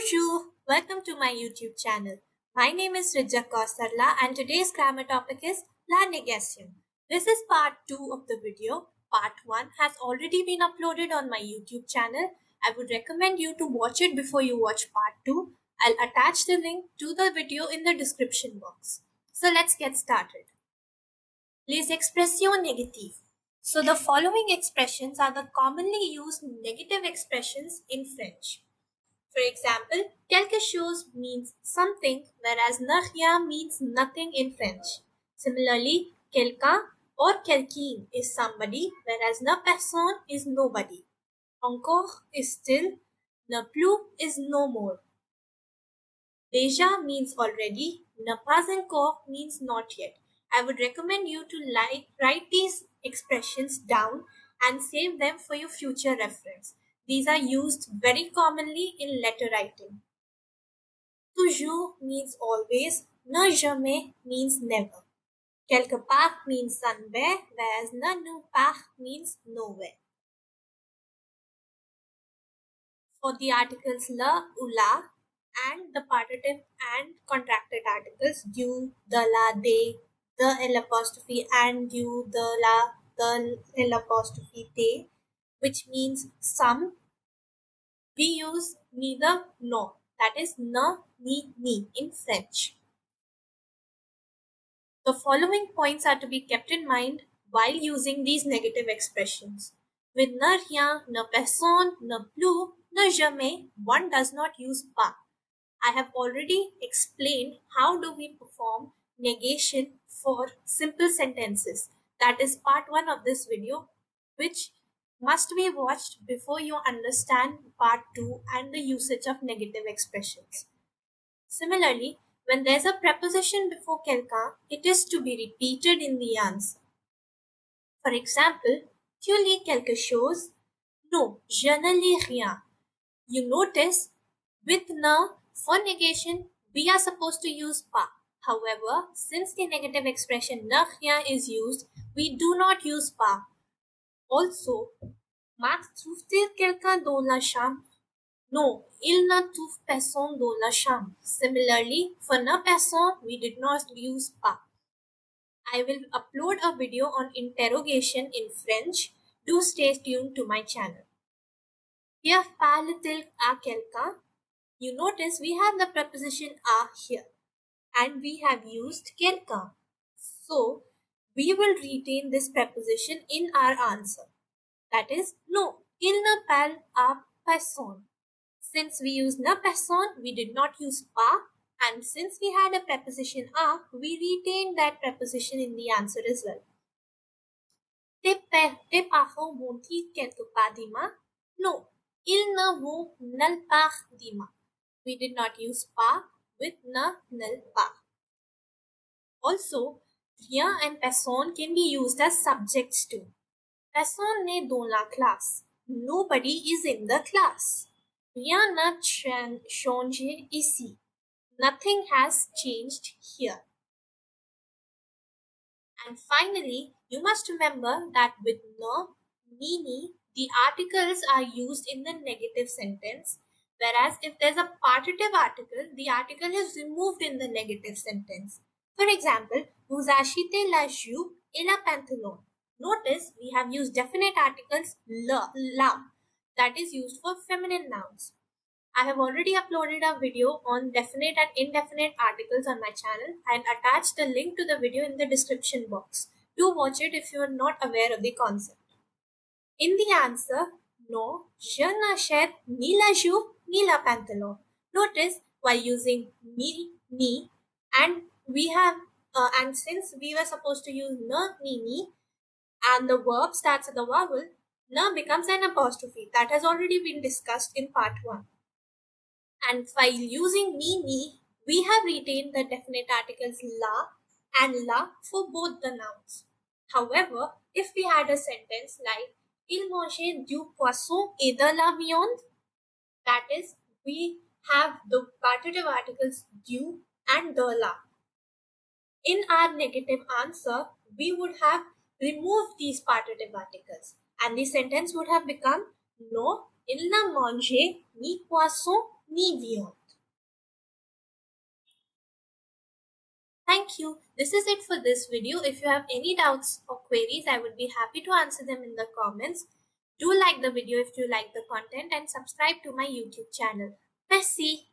Bonjour, welcome to my YouTube channel. My name is Rijja Kausarla and today's grammar topic is la negation. This is part 2 of the video. Part 1 has already been uploaded on my YouTube channel. I would recommend you to watch it before you watch part 2. I'll attach the link to the video in the description box. So let's get started. Les expressions négatives. So the following expressions are the commonly used negative expressions in French. For example, quelque chose means something, whereas ne rien means nothing in French. Similarly, quelqu'un or quelqu'un is somebody, whereas ne personne is nobody. Encore is still, ne plus is no more. Déjà means already, ne pas encore means not yet. I would recommend you to write these expressions down and save them for your future reference. These are used very commonly in letter writing. Toujours means always, ne jamais means never. Quelque part means somewhere, whereas ne nulle part means nowhere. For the articles la, ula, and the partitive and contracted articles du, the, la, de, the L apostrophe and du, the, la, the L apostrophe de, which means some, we use neither nor, that is ne, ni in French. The following points are to be kept in mind while using these negative expressions. With ne rien, ne personne, ne plus, ne jamais, one does not use pas. I have already explained how do we perform negation for simple sentences. That is part 1 of this video, which must be watched before you understand part 2 and the usage of negative expressions. Similarly, when there's a preposition before quelqu'un, it is to be repeated in the answer. For example, tu lis quelque chose? No, je ne lis rien. You notice, with ne, for negation, we are supposed to use pas. However, since the negative expression ne rien is used, we do not use pas. Also, Max trouve-t-il quelqu'un dans la chambre? No, il ne trouve personne dans la chambre. Similarly, for ne personne, we did not use pas. I will upload a video on interrogation in French. Do stay tuned to my channel. Here parle-t-il à quelqu'un? You notice we have the preposition à here and we have used quelqu'un. So, we will retain this preposition in our answer. That is, no, il ne parle à personne. Since we used ne personne, we did not use pas, and since we had a preposition à, we retained that preposition in the answer as well. Tes parents vont-ils quelque part dimanche? No, ils ne vont nulle part dimanche. We did not use pas with ne, nulle part. Also, rien and personne can be used as subjects too. Personne n'est dans la classe. Nobody is in the class. Rien n'a changé ici. Nothing has changed here. And finally, you must remember that with ne, ni, the articles are used in the negative sentence, whereas if there's a partitive article, the article is removed in the negative sentence. For example, vous achetez la jupe et la pantalon. Notice we have used definite articles la, that is used for feminine nouns. I have already uploaded a video on definite and indefinite articles on my channel and attached the link to the video in the description box. Do watch it if you are not aware of the concept. In the answer, no, je n'achète ni la jupe ni la pantalon. Notice while using ni, and we have and since we were supposed to use ne, ni, and the verb starts with the vowel, ne becomes an apostrophe. That has already been discussed in part 1. And while using ni, we have retained the definite articles la and la for both the nouns. However, if we had a sentence like il mangeait du poisson et de la viande, that is, we have the partitive articles du and de la. In our negative answer, we would have removed these partitive articles and the sentence would have become no, il n'a mangé ni poisson ni viande. Thank you. This is it for this video. If you have any doubts or queries, I would be happy to answer them in the comments. Do like the video if you like the content and subscribe to my YouTube channel. Merci.